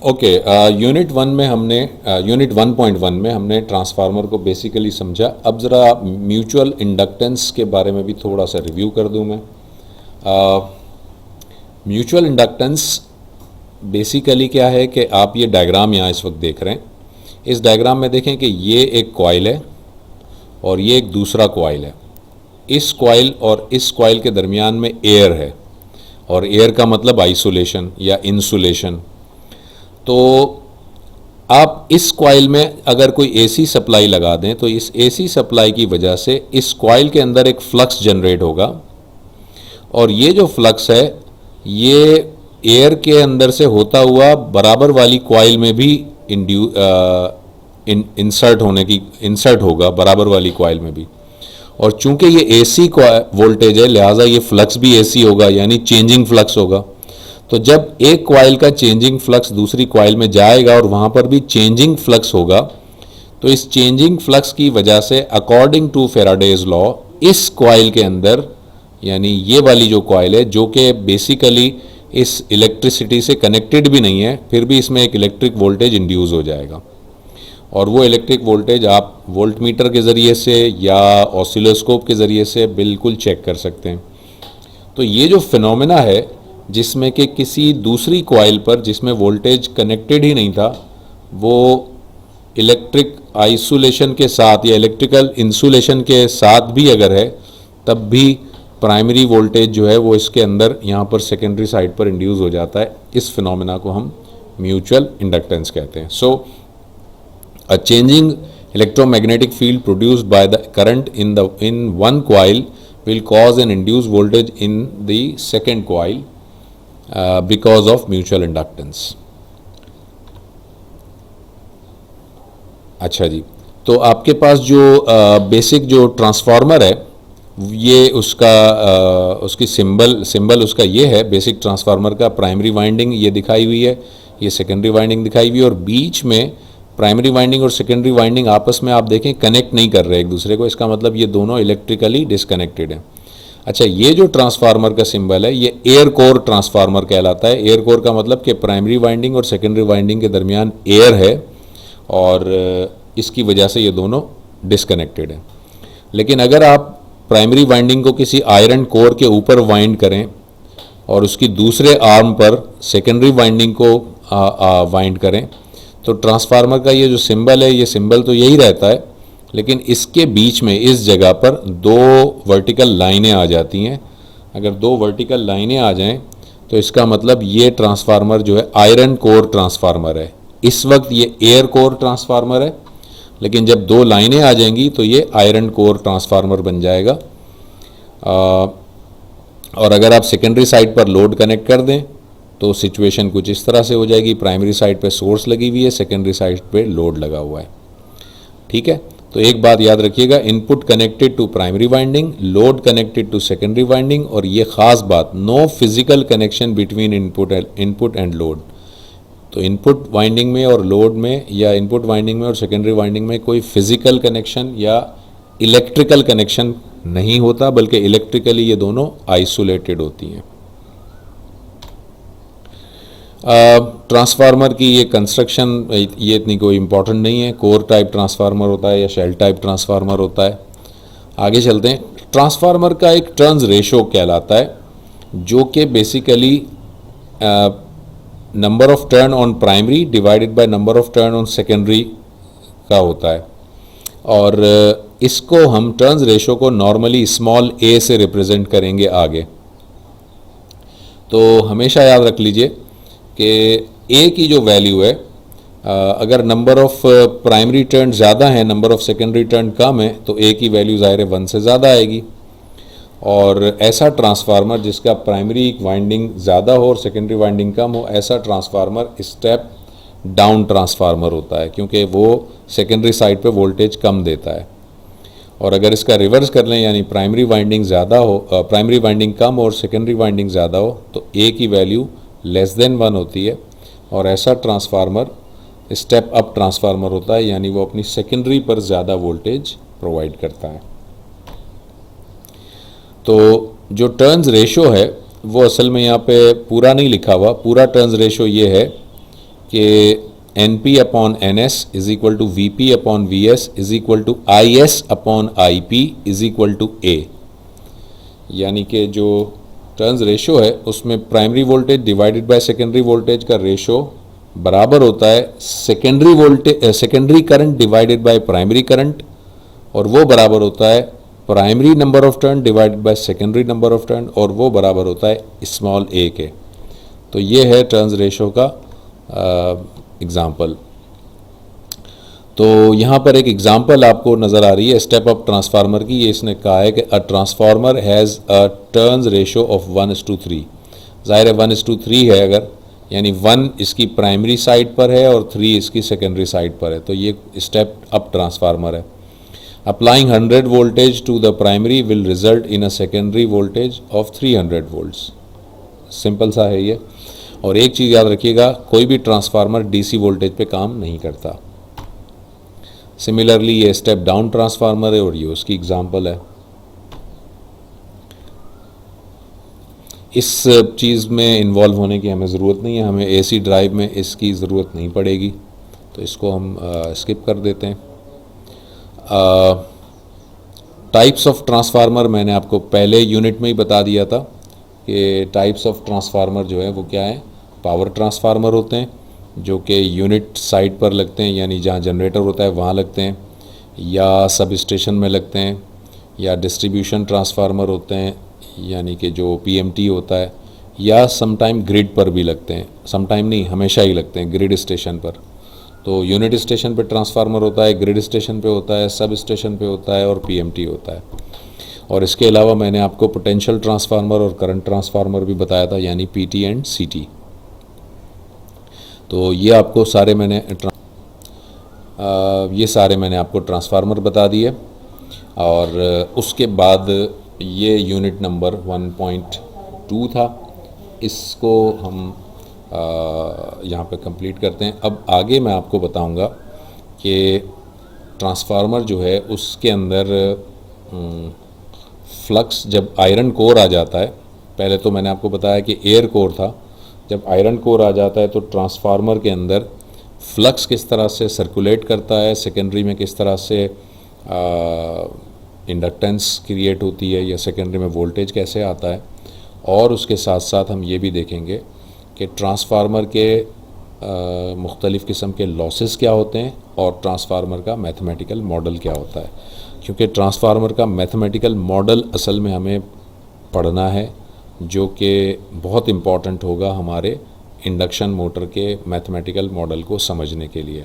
Okay, unit 1.1 में हमने transformer को बेसिकली समझा। अब ज़रा म्यूचुअल इंडक्टेंस के बारे में भी थोड़ा सा रिव्यू कर दूं मैं। म्यूचुअल इंडक्टेंस बेसिकली क्या है कि आप ये डायग्राम यहाँ इस वक्त देख रहे हैं। इस डायग्राम में देखें कि ये एक कॉइल है और ये एक दूसरा कॉइल है। इस कॉइल और इस कॉइल के दरमियान में एयर है, और एयर का मतलब आइसोलेशन या इंसुलेशन। तो आप इस कॉइल में अगर कोई एसी सप्लाई लगा दें तो इस एसी सप्लाई की वजह से इस कॉइल के अंदर एक फ्लक्स जनरेट होगा, और ये जो फ्लक्स है ये एयर के अंदर से होता हुआ बराबर वाली कॉइल में भी इंसर्ट होगा, बराबर वाली कॉइल में भी। और चूंकि ये एसी वोल्टेज है लिहाजा ये फ्लक्स भी एसी होगा, यानी चेंजिंग फ्लक्स होगा। तो जब एक कॉइल का चेंजिंग फ्लक्स दूसरी कॉइल में जाएगा और वहाँ पर भी चेंजिंग फ्लक्स होगा, तो इस चेंजिंग फ्लक्स की वजह से अकॉर्डिंग टू फेराडेज लॉ इस कॉइल के अंदर, यानी ये वाली जो कॉइल है जो कि बेसिकली इस इलेक्ट्रिसिटी से कनेक्टेड भी नहीं है, फिर भी इसमें एक इलेक्ट्रिक वोल्टेज इंड्यूस हो जाएगा। और वो इलेक्ट्रिक वोल्टेज आप वोल्ट मीटर के ज़रिए से या ऑसिलोस्कोप के ज़रिए से बिल्कुल चेक कर सकते हैं। तो ये जो फिनोमेना है जिसमें कि किसी दूसरी कॉइल पर जिसमें वोल्टेज कनेक्टेड ही नहीं था, वो इलेक्ट्रिक आइसोलेशन के साथ या इलेक्ट्रिकल इंसुलेशन के साथ भी अगर है, तब भी प्राइमरी वोल्टेज जो है वो इसके अंदर यहाँ पर सेकेंडरी साइड पर इंड्यूस हो जाता है। इस फिनोमेना को हम म्यूचुअल इंडक्टेंस कहते हैं। So a changing electromagnetic field produced by the current in one coil will cause an induced voltage in the second coil because of mutual inductance। अच्छा जी, तो आपके पास जो बेसिक जो ट्रांसफार्मर है ये उसकी सिंबल उसका ये है। बेसिक ट्रांसफार्मर का प्राइमरी वाइंडिंग ये दिखाई हुई है, ये सेकेंडरी वाइंडिंग दिखाई हुई है, और बीच में प्राइमरी वाइंडिंग और सेकेंडरी वाइंडिंग आपस में आप देखें कनेक्ट नहीं कर रहे एक दूसरे को। इसका मतलब ये दोनों इलेक्ट्रिकली डिसकनेक्टेड हैं। अच्छा, ये जो ट्रांसफार्मर का सिंबल है ये एयर कोर ट्रांसफार्मर कहलाता है। एयर कोर का मतलब कि प्राइमरी वाइंडिंग और सेकेंडरी वाइंडिंग के दरमियान एयर है, और इसकी वजह से ये दोनों डिसकनेक्टेड हैं। लेकिन अगर आप प्राइमरी वाइंडिंग को किसी आयरन कोर के ऊपर वाइंड करें और उसकी दूसरे आर्म पर सेकेंडरी वाइंडिंग को वाइंड करें, तो ट्रांसफार्मर का ये जो सिंबल है ये सिंबल तो यही रहता है, लेकिन इसके बीच में इस जगह पर दो वर्टिकल लाइनें आ जाती हैं। अगर दो वर्टिकल लाइनें आ जाएं तो इसका मतलब ये ट्रांसफार्मर जो है आयरन कोर ट्रांसफार्मर है। इस वक्त ये एयर कोर ट्रांसफार्मर है, लेकिन जब दो लाइनें आ जाएंगी तो ये आयरन कोर ट्रांसफार्मर बन जाएगा। और अगर आप सेकेंडरी साइड पर लोड कनेक्ट कर दें तो सिचुएशन कुछ इस तरह से हो जाएगी। प्राइमरी साइड पे सोर्स लगी हुई है, सेकेंडरी साइड पे लोड लगा हुआ है। ठीक है, तो एक बात याद रखिएगा, input connected to primary winding, load connected to secondary winding, और ये ख़ास बात, no physical connection between input and load. तो इनपुट वाइंडिंग में और लोड में, या इनपुट वाइंडिंग में और सेकेंडरी वाइंडिंग में कोई फिजिकल कनेक्शन या इलेक्ट्रिकल कनेक्शन नहीं होता, बल्कि इलेक्ट्रिकली ये दोनों आइसोलेटेड होती हैं। ट्रांसफार्मर की ये कंस्ट्रक्शन ये इतनी कोई इम्पॉर्टेंट नहीं है। कोर टाइप ट्रांसफार्मर होता है या शेल टाइप ट्रांसफार्मर होता है। आगे चलते हैं। ट्रांसफार्मर का एक टर्न्स रेशो कहलाता है, जो कि basically number of turn on primary divided by number of turn on secondary का होता है। और इसको हम टर्न्स रेशो को नॉर्मली स्मॉल ए से रिप्रेजेंट करेंगे आगे। तो हमेशा याद रख लीजिए कि ए की जो वैल्यू है, अगर नंबर ऑफ प्राइमरी टर्न ज़्यादा है, नंबर ऑफ सेकेंडरी टर्न कम है, तो ए की वैल्यू ज़ाहिर है 1 से ज़्यादा आएगी। और ऐसा ट्रांसफार्मर जिसका प्राइमरी वाइंडिंग ज़्यादा हो और सेकेंडरी वाइंडिंग कम हो, ऐसा ट्रांसफार्मर स्टेप डाउन ट्रांसफार्मर होता है, क्योंकि वो सेकेंडरी साइड पे वोल्टेज कम देता है। और अगर इसका रिवर्स कर लें यानी प्राइमरी वाइंडिंग ज़्यादा हो, प्राइमरी वाइंडिंग कम और सेकेंडरी वाइंडिंग ज़्यादा हो, तो ए की वैल्यू लेस देन 1 होती है और ऐसा ट्रांसफार्मर स्टेप अप ट्रांसफार्मर होता है, यानी वो अपनी सेकेंडरी पर ज़्यादा वोल्टेज प्रोवाइड करता है। तो जो टर्न्स रेशो है वो असल में यहाँ पे पूरा नहीं लिखा हुआ, पूरा टर्न्स रेशो ये है कि NP upon NS is equal to VP upon VS is equal to IS upon IP is equal to A, यानी कि जो टर्न्स रेशो है उसमें primary voltage divided by secondary voltage का रेशो बराबर होता है secondary current divided by primary current, और वो बराबर होता है primary number of turn divided by secondary number of turn, और वो बराबर होता है स्मॉल a के। तो ये है टर्न्स रेशो का एग्जाम्पल। तो यहाँ पर एक एग्जाम्पल आपको नज़र आ रही है स्टेप अप ट्रांसफार्मर की। ये इसने कहा है कि a transformer has a turns ratio of 1:3। ज़ाहिर है 1:3 है अगर, यानी 1 इसकी प्राइमरी साइड पर है और 3 इसकी सेकेंडरी साइड पर है, तो ये स्टेप अप ट्रांसफार्मर है। Applying 100 voltage to the primary will result in a secondary voltage of 300 volts. Simple सा है ये। और एक चीज़ याद रखिएगा, कोई भी ट्रांसफार्मर डीसी वोल्टेज पे काम नहीं करता। सिमिलरली ये स्टेप डाउन ट्रांसफार्मर है और ये उसकी एग्जांपल है। इस चीज़ में इन्वॉल्व होने की हमें ज़रूरत नहीं है, हमें एसी ड्राइव में इसकी ज़रूरत नहीं पड़ेगी, तो इसको हम स्किप कर देते हैं। टाइप्स ऑफ ट्रांसफार्मर मैंने आपको पहले यूनिट में ही बता दिया था कि टाइप्स ऑफ ट्रांसफार्मर जो है वो क्या है। पावर ट्रांसफार्मर होते हैं जो कि यूनिट साइट पर लगते हैं, यानी जहाँ जनरेटर होता है वहाँ लगते हैं, या सब स्टेशन में लगते हैं, या डिस्ट्रीब्यूशन ट्रांसफार्मर होते हैं यानी कि जो पीएमटी होता है, या समटाइम ग्रिड पर भी लगते हैं। समटाइम नहीं, हमेशा ही लगते हैं ग्रिड स्टेशन पर। तो यूनिट स्टेशन पे ट्रांसफार्मर होता है, ग्रिड स्टेशन पे होता है, सब स्टेशन पे होता है और पीएमटी होता है। और इसके अलावा मैंने आपको पोटेंशियल ट्रांसफार्मर और करंट ट्रांसफार्मर भी बताया था, यानी पीटी एंड सीटी। तो ये आपको सारे मैंने आपको ट्रांसफार्मर बता दिए। और उसके बाद ये यूनिट नंबर 1.2 था, इसको हम यहाँ पे कंप्लीट करते हैं। अब आगे मैं आपको बताऊंगा कि ट्रांसफार्मर जो है उसके अंदर फ्लक्स, जब आयरन कोर आ जाता है, पहले तो मैंने आपको बताया कि एयर कोर था, जब आयरन कोर आ जाता है तो ट्रांसफार्मर के अंदर फ्लक्स किस तरह से सर्कुलेट करता है, सेकेंडरी में किस तरह से इंडक्टेंस क्रिएट होती है, या सेकेंडरी में वोल्टेज कैसे आता है। और उसके साथ साथ हम ये भी देखेंगे कि ट्रांसफार्मर के मुख्तलिफ़ किस्म के लॉसेस क्या होते हैं और ट्रांसफार्मर का मैथमेटिकल मॉडल क्या होता है, क्योंकि ट्रांसफार्मर का मैथमेटिकल मॉडल असल में हमें पढ़ना है, जो कि बहुत इम्पॉर्टेंट होगा हमारे इंडक्शन मोटर के मैथमेटिकल मॉडल को समझने के लिए।